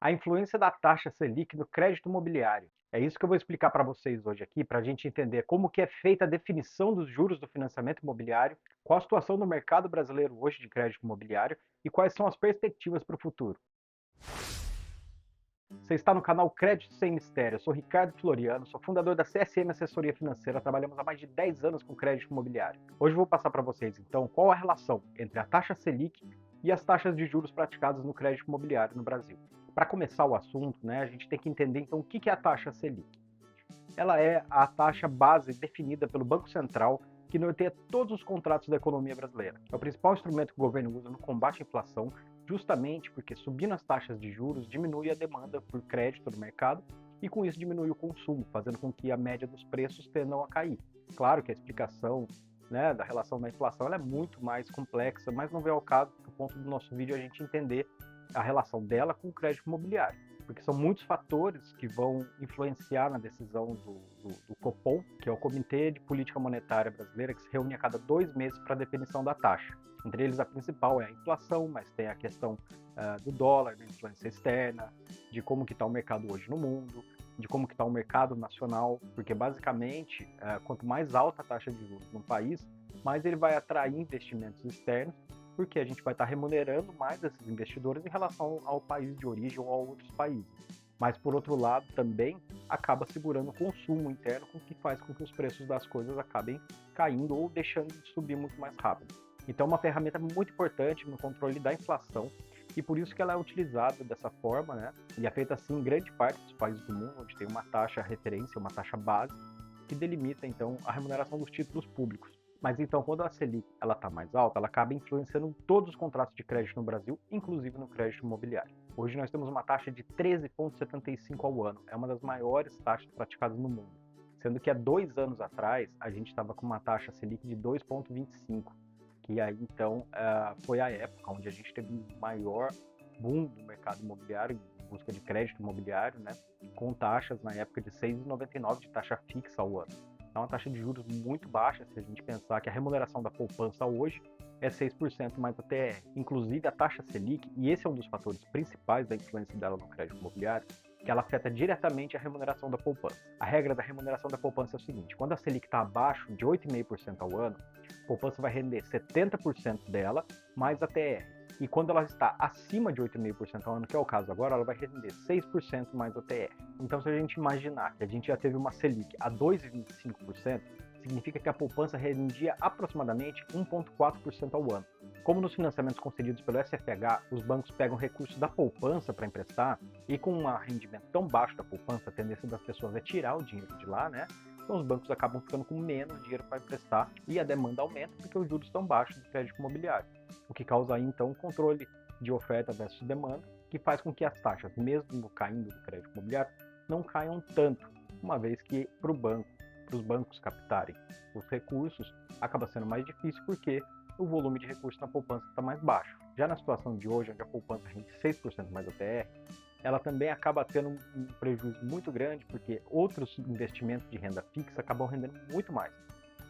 A influência da taxa Selic no crédito imobiliário. É isso que eu vou explicar para vocês hoje aqui, para a gente entender como que é feita a definição dos juros do financiamento imobiliário, qual a situação no mercado brasileiro hoje de crédito imobiliário e quais são as perspectivas para o futuro. Você está no canal Crédito Sem Mistério. Eu sou Ricardo Floriano, sou fundador da CSM Assessoria Financeira. Trabalhamos há mais de 10 anos com crédito imobiliário. Hoje eu vou passar para vocês, então, qual a relação entre a taxa Selic e as taxas de juros praticadas no crédito imobiliário no Brasil. Para começar o assunto, né, a gente tem que entender então o que é a taxa Selic. Ela é a taxa base definida pelo Banco Central que norteia todos os contratos da economia brasileira. É o principal instrumento que o governo usa no combate à inflação, justamente porque subindo as taxas de juros diminui a demanda por crédito no mercado e com isso diminui o consumo, fazendo com que a média dos preços tendam a cair. Claro que a explicação, né, da relação da inflação ela é muito mais complexa, mas não vem ao caso, porque o ponto do nosso vídeo é a gente entender a relação dela com o crédito imobiliário, porque são muitos fatores que vão influenciar na decisão do Copom, que é o Comitê de Política Monetária Brasileira, que se reúne a cada 2 meses para a definição da taxa. Entre eles, a principal é a inflação, mas tem a questão do dólar, da influência externa, de como que está o mercado hoje no mundo, de como que está o mercado nacional, porque basicamente, quanto mais alta a taxa de juros no país, mais ele vai atrair investimentos externos, porque a gente vai estar remunerando mais esses investidores em relação ao país de origem ou a outros países. Mas, por outro lado, também acaba segurando o consumo interno, o que faz com que os preços das coisas acabem caindo ou deixando de subir muito mais rápido. Então, é uma ferramenta muito importante no controle da inflação e por isso que ela é utilizada dessa forma, né? E é feita assim em grande parte dos países do mundo, onde tem uma taxa referência, uma taxa base, que delimita então a remuneração dos títulos públicos. Mas então, quando a Selic ela está mais alta, ela acaba influenciando todos os contratos de crédito no Brasil, inclusive no crédito imobiliário. Hoje nós temos uma taxa de 13,75 ao ano, é uma das maiores taxas praticadas no mundo. Sendo que há 2 anos atrás a gente estava com uma taxa Selic de 2,25, que aí então foi a época onde a gente teve um maior boom do mercado imobiliário, em busca de crédito imobiliário, né, com taxas na época de 6,99 de taxa fixa ao ano. É uma taxa de juros muito baixa, se a gente pensar que a remuneração da poupança hoje é 6% mais a TR. Inclusive a taxa Selic, e esse é um dos fatores principais da influência dela no crédito imobiliário, que ela afeta diretamente a remuneração da poupança. A regra da remuneração da poupança é o seguinte: quando a Selic está abaixo de 8,5% ao ano, a poupança vai render 70% dela mais a TR. E quando ela está acima de 8,5% ao ano, que é o caso agora, ela vai render 6% mais a TR. Então, se a gente imaginar que a gente já teve uma Selic a 2,25%, significa que a poupança rendia aproximadamente 1,4% ao ano. Como nos financiamentos concedidos pelo SFH, os bancos pegam recursos da poupança para emprestar, e com um rendimento tão baixo da poupança, a tendência das pessoas é tirar o dinheiro de lá, né? Então os bancos acabam ficando com menos dinheiro para emprestar e a demanda aumenta porque os juros estão baixos do crédito imobiliário, o que causa aí então um controle de oferta versus demanda, que faz com que as taxas, mesmo caindo do crédito imobiliário, não caiam tanto, uma vez que para os bancos captarem os recursos, acaba sendo mais difícil porque o volume de recursos na poupança está mais baixo. Já na situação de hoje, onde a poupança rende 6% mais a TR, ela também acaba tendo um prejuízo muito grande, porque outros investimentos de renda fixa acabam rendendo muito mais.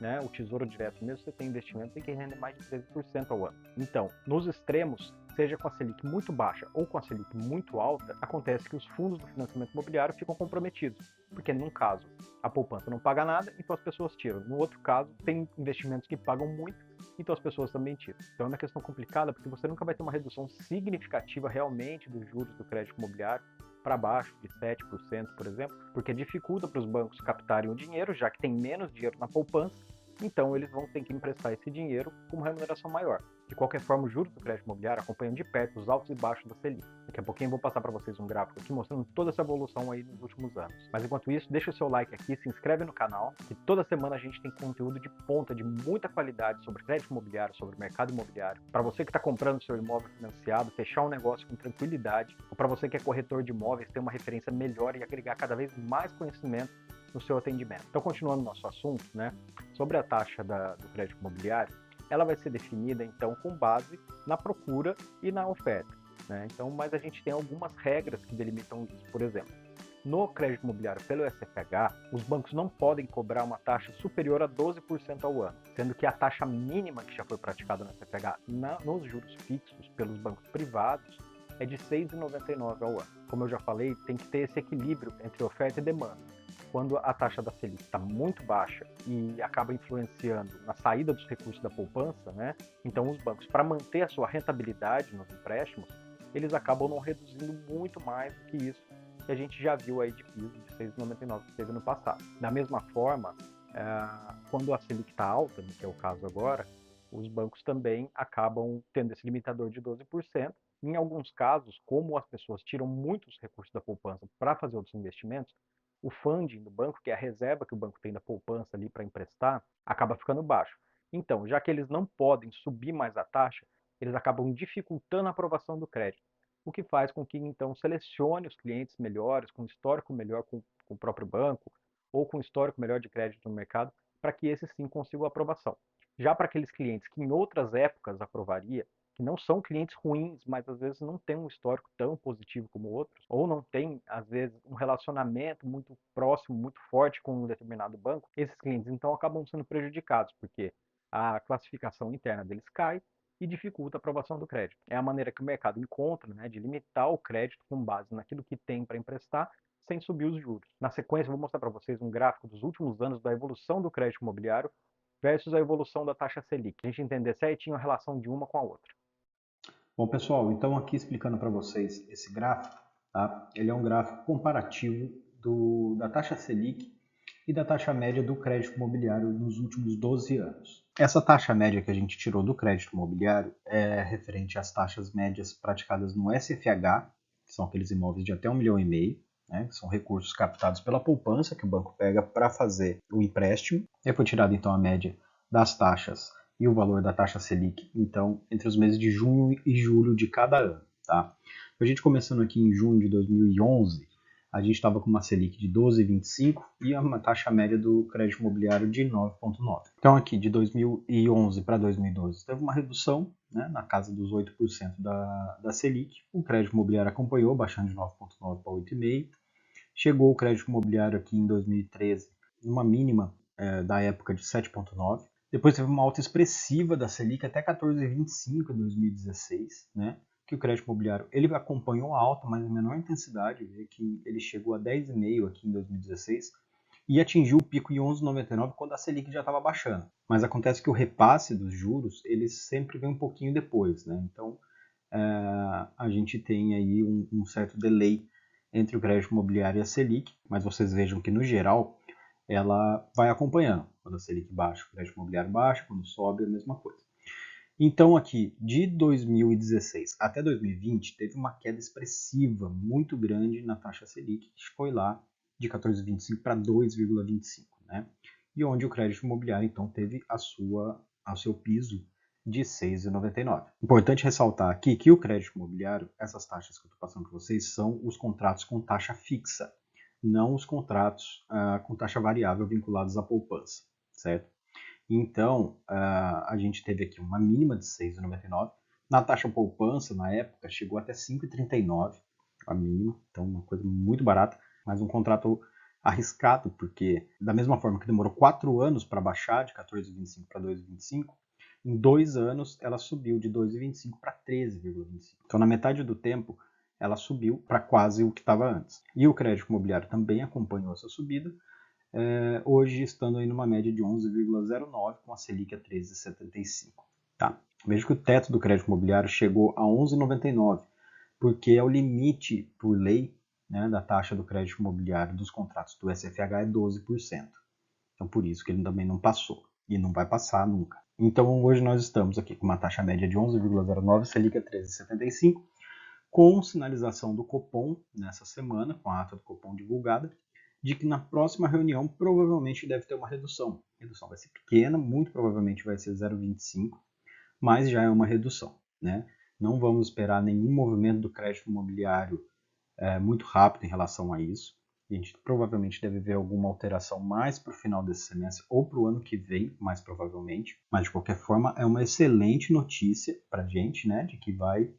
Né? O Tesouro Direto, mesmo você tem investimento, tem que render mais de 13% ao ano. Então, nos extremos, seja com a Selic muito baixa ou com a Selic muito alta, acontece que os fundos do financiamento imobiliário ficam comprometidos, porque num caso a poupança não paga nada, então as pessoas tiram. No outro caso, tem investimentos que pagam muito, então as pessoas também tiram. Então é uma questão complicada, porque você nunca vai ter uma redução significativa realmente dos juros do crédito imobiliário para baixo de 7%, por exemplo, porque dificulta para os bancos captarem o dinheiro, já que tem menos dinheiro na poupança, então eles vão ter que emprestar esse dinheiro com uma remuneração maior. De qualquer forma, os juros do crédito imobiliário acompanham de perto os altos e baixos da Selic. Daqui a pouquinho eu vou passar para vocês um gráfico aqui mostrando toda essa evolução aí nos últimos anos. Mas enquanto isso, deixa o seu like aqui, se inscreve no canal, que toda semana a gente tem conteúdo de ponta, de muita qualidade sobre crédito imobiliário, sobre mercado imobiliário. Para você que está comprando seu imóvel financiado, fechar um negócio com tranquilidade, ou para você que é corretor de imóveis, ter uma referência melhor e agregar cada vez mais conhecimento no seu atendimento. Então, continuando nosso assunto, né, sobre a taxa do crédito imobiliário, ela vai ser definida, então, com base na procura e na oferta. Né? Então, mas a gente tem algumas regras que delimitam isso. Por exemplo, no crédito imobiliário pelo SFH, os bancos não podem cobrar uma taxa superior a 12% ao ano, sendo que a taxa mínima que já foi praticada no SFH nos juros fixos pelos bancos privados é de 6,99 ao ano. Como eu já falei, tem que ter esse equilíbrio entre oferta e demanda. Quando a taxa da Selic está muito baixa e acaba influenciando na saída dos recursos da poupança, né? Então os bancos, para manter a sua rentabilidade nos empréstimos, eles acabam não reduzindo muito mais do que isso que a gente já viu aí de piso de 6,99 que teve no passado. Da mesma forma, quando a Selic está alta, que é o caso agora, os bancos também acabam tendo esse limitador de 12%. Em alguns casos, como as pessoas tiram muitos recursos da poupança para fazer outros investimentos, o funding do banco, que é a reserva que o banco tem da poupança ali para emprestar, acaba ficando baixo. Então, já que eles não podem subir mais a taxa, eles acabam dificultando a aprovação do crédito, o que faz com que então selecione os clientes melhores, com histórico melhor com o próprio banco, ou com histórico melhor de crédito no mercado, para que esses sim consigam aprovação. Já para aqueles clientes que em outras épocas aprovaria, que não são clientes ruins, mas às vezes não tem um histórico tão positivo como outros, ou não tem, às vezes, um relacionamento muito próximo, muito forte com um determinado banco, esses clientes então acabam sendo prejudicados, porque a classificação interna deles cai e dificulta a aprovação do crédito. É a maneira que o mercado encontra, né, de limitar o crédito com base naquilo que tem para emprestar, sem subir os juros. Na sequência, eu vou mostrar para vocês um gráfico dos últimos anos da evolução do crédito imobiliário versus a evolução da taxa Selic, a gente entender certinho a relação de uma com a outra. Bom, pessoal, então aqui explicando para vocês esse gráfico, tá? Ele é um gráfico comparativo da taxa Selic e da taxa média do crédito imobiliário nos últimos 12 anos. Essa taxa média que a gente tirou do crédito imobiliário é referente às taxas médias praticadas no SFH, que são aqueles imóveis de até 1,5 milhão, né? Que são recursos captados pela poupança que o banco pega para fazer o empréstimo. E foi tirada então a média das taxas e o valor da taxa Selic, então, entre os meses de junho e julho de cada ano. Tá? A gente começando aqui em junho de 2011, a gente estava com uma Selic de 12,25 e uma taxa média do crédito imobiliário de 9,9. Então, aqui de 2011 para 2012, teve uma redução, né, na casa dos 8% da Selic. O crédito imobiliário acompanhou, baixando de 9,9 para 8,5. Chegou o crédito imobiliário aqui em 2013, uma mínima da época de 7,9. Depois teve uma alta expressiva da Selic até 14,25 em 2016, né? Que o crédito imobiliário ele acompanhou a alta, mas em menor intensidade, que ele chegou a 10,5 aqui em 2016 e atingiu o pico em 11,99 quando a Selic já estava baixando. Mas acontece que o repasse dos juros ele sempre vem um pouquinho depois, né? Então a gente tem aí um certo delay entre o crédito imobiliário e a Selic, mas vocês vejam que no geral ela vai acompanhando. Quando a Selic baixa, o crédito imobiliário baixa, quando sobe, é a mesma coisa. Então, aqui, de 2016 até 2020, teve uma queda expressiva, muito grande na taxa Selic, que foi lá de 14,25 para 2,25, né? E onde o crédito imobiliário, então, teve ao seu piso de 6,99. Importante ressaltar aqui que o crédito imobiliário, essas taxas que eu estou passando para vocês, são os contratos com taxa fixa, não os contratos com taxa variável vinculados à poupança, certo? Então, a gente teve aqui uma mínima de 6,99. Na taxa poupança, na época, chegou até 5,39 a mínima, então uma coisa muito barata, mas um contrato arriscado, porque da mesma forma que demorou 4 anos para baixar de 14,25 para 2,25, em 2 anos ela subiu de 2,25 para 13,25. Então, na metade do tempo, ela subiu para quase o que estava antes. E o crédito imobiliário também acompanhou essa subida, hoje estando aí numa média de 11,09 com a Selic a 13,75. Tá? Veja que o teto do crédito imobiliário chegou a 11,99, porque é o limite por lei, né, da taxa do crédito imobiliário dos contratos do SFH é 12%. Então por isso que ele também não passou e não vai passar nunca. Então hoje nós estamos aqui com uma taxa média de 11,09, Selic a 13,75, com sinalização do Copom nessa semana, com a ata do Copom divulgada, de que na próxima reunião provavelmente deve ter uma redução. A redução vai ser pequena, muito provavelmente vai ser 0,25, mas já é uma redução, né? Não vamos esperar nenhum movimento do crédito imobiliário muito rápido em relação a isso. A gente provavelmente deve ver alguma alteração mais para o final desse semestre ou para o ano que vem, mais provavelmente. Mas de qualquer forma é uma excelente notícia para a gente, né? De que vai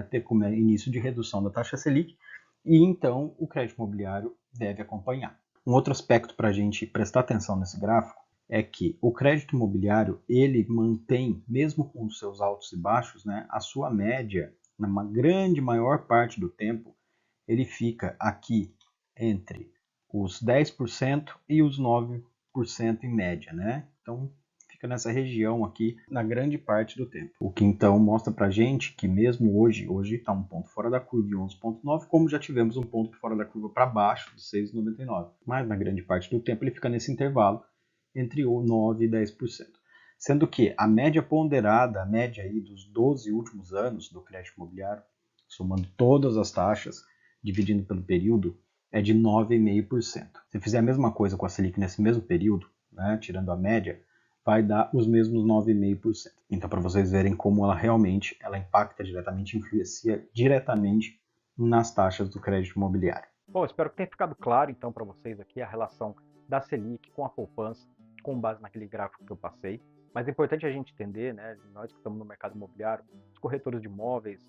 ter como início de redução da taxa Selic, e então o crédito imobiliário deve acompanhar. Um outro aspecto para a gente prestar atenção nesse gráfico é que o crédito imobiliário ele mantém, mesmo com os seus altos e baixos, né, a sua média na grande maior parte do tempo, ele fica aqui entre os 10% e os 9% em média, né? Então, fica nessa região aqui na grande parte do tempo. O que então mostra pra gente que mesmo hoje está um ponto fora da curva de 11,9, como já tivemos um ponto fora da curva para baixo de 6,99. Mas na grande parte do tempo ele fica nesse intervalo entre o 9% e 10%. Sendo que a média ponderada, a média aí dos 12 últimos anos do crédito imobiliário, somando todas as taxas, dividindo pelo período, é de 9,5%. Se fizer a mesma coisa com a Selic nesse mesmo período, né, tirando a média, vai dar os mesmos 9,5%. Então, para vocês verem como ela impacta diretamente, influencia diretamente nas taxas do crédito imobiliário. Bom, espero que tenha ficado claro então para vocês aqui a relação da Selic com a poupança, com base naquele gráfico que eu passei. Mas é importante a gente entender, né, nós que estamos no mercado imobiliário, os corretores de imóveis,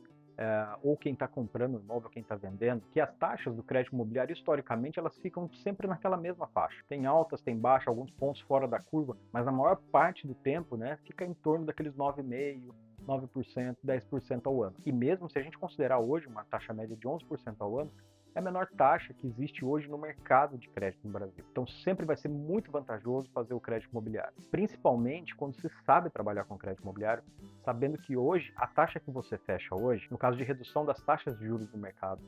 ou quem está comprando o imóvel, quem está vendendo, que as taxas do crédito imobiliário, historicamente, elas ficam sempre naquela mesma faixa. Tem altas, tem baixas, alguns pontos fora da curva, mas na maior parte do tempo, né, fica em torno daqueles 9,5%, 9%, 10% ao ano. E mesmo se a gente considerar hoje uma taxa média de 11% ao ano, é a menor taxa que existe hoje no mercado de crédito no Brasil. Então sempre vai ser muito vantajoso fazer o crédito imobiliário, principalmente quando se sabe trabalhar com crédito imobiliário, sabendo que hoje a taxa que você fecha hoje, no caso de redução das taxas de juros do mercado,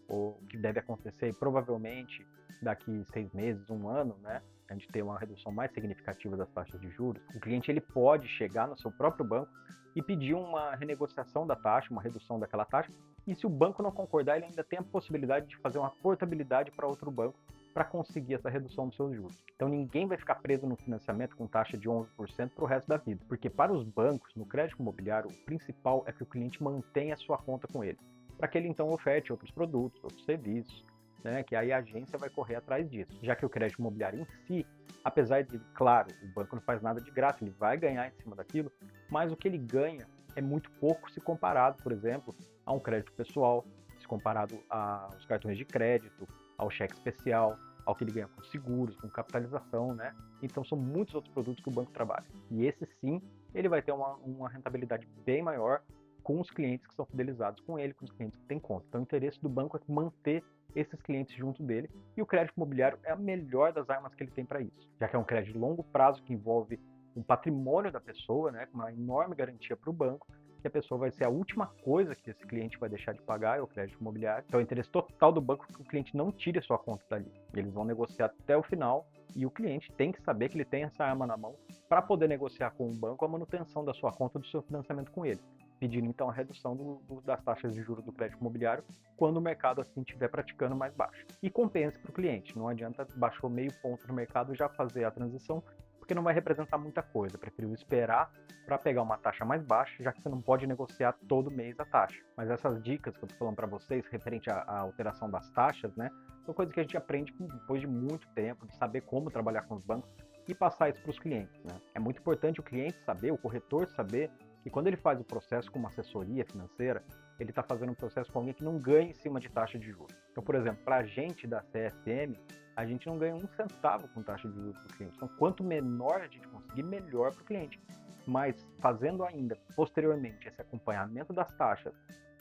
o que deve acontecer provavelmente daqui 6 meses, um ano, né? A gente tem uma redução mais significativa das taxas de juros. O cliente ele pode chegar no seu próprio banco e pedir uma renegociação da taxa, uma redução daquela taxa. E se o banco não concordar, ele ainda tem a possibilidade de fazer uma portabilidade para outro banco para conseguir essa redução dos seus juros. Então ninguém vai ficar preso no financiamento com taxa de 11% para o resto da vida. Porque para os bancos, no crédito imobiliário, o principal é que o cliente mantenha a sua conta com ele, para que ele então oferte outros produtos, outros serviços, né, que aí a agência vai correr atrás disso. Já que o crédito imobiliário em si, apesar de, claro, o banco não faz nada de graça, ele vai ganhar em cima daquilo, mas o que ele ganha é muito pouco se comparado, por exemplo, a um crédito pessoal, se comparado aos cartões de crédito, ao cheque especial, ao que ele ganha com seguros, com capitalização, né? Então são muitos outros produtos que o banco trabalha. E esse sim, ele vai ter uma rentabilidade bem maior com os clientes que são fidelizados com ele, com os clientes que têm conta. Então o interesse do banco é manter esses clientes junto dele, e o crédito imobiliário é a melhor das armas que ele tem para isso, já que é um crédito de longo prazo que envolve um patrimônio da pessoa, né, com uma enorme garantia para o banco, que a pessoa vai ser a última coisa que esse cliente vai deixar de pagar, é o crédito imobiliário. Então é o interesse total do banco que o cliente não tire a sua conta dali. Eles vão negociar até o final e o cliente tem que saber que ele tem essa arma na mão para poder negociar com o banco a manutenção da sua conta, do seu financiamento com ele, pedindo então a redução das taxas de juros do crédito imobiliário quando o mercado assim estiver praticando mais baixo. E compensa para o cliente, não adianta baixou meio ponto no mercado já fazer a transição, porque não vai representar muita coisa, preferiu esperar para pegar uma taxa mais baixa, já que você não pode negociar todo mês a taxa. Mas essas dicas que eu estou falando para vocês, referente à alteração das taxas, né, são coisas que a gente aprende depois de muito tempo, de saber como trabalhar com os bancos e passar isso para os clientes, né? É muito importante o cliente saber, o corretor saber, que quando ele faz o processo com uma assessoria financeira, ele está fazendo um processo com alguém que não ganha em cima de taxa de juros. Então, por exemplo, para a gente da CSM, a gente não ganha um centavo com taxa de juros do cliente. Então, quanto menor a gente conseguir, melhor para o cliente. Mas fazendo ainda, posteriormente, esse acompanhamento das taxas,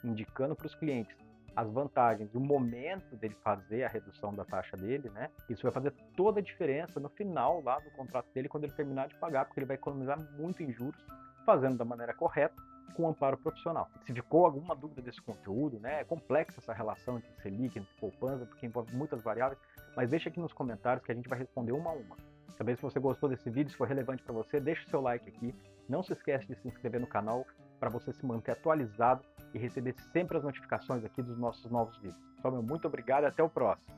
indicando para os clientes as vantagens, o momento dele fazer a redução da taxa dele, né? Isso vai fazer toda a diferença no final lá do contrato dele, quando ele terminar de pagar, porque ele vai economizar muito em juros, fazendo da maneira correta, com amparo profissional. Se ficou alguma dúvida desse conteúdo, né? É complexa essa relação entre Selic, entre poupança, porque envolve muitas variáveis, mas deixa aqui nos comentários que a gente vai responder uma a uma. Também se você gostou desse vídeo, se for relevante para você, deixa o seu like aqui. Não se esquece de se inscrever no canal para você se manter atualizado e receber sempre as notificações aqui dos nossos novos vídeos. Então, muito obrigado e até o próximo.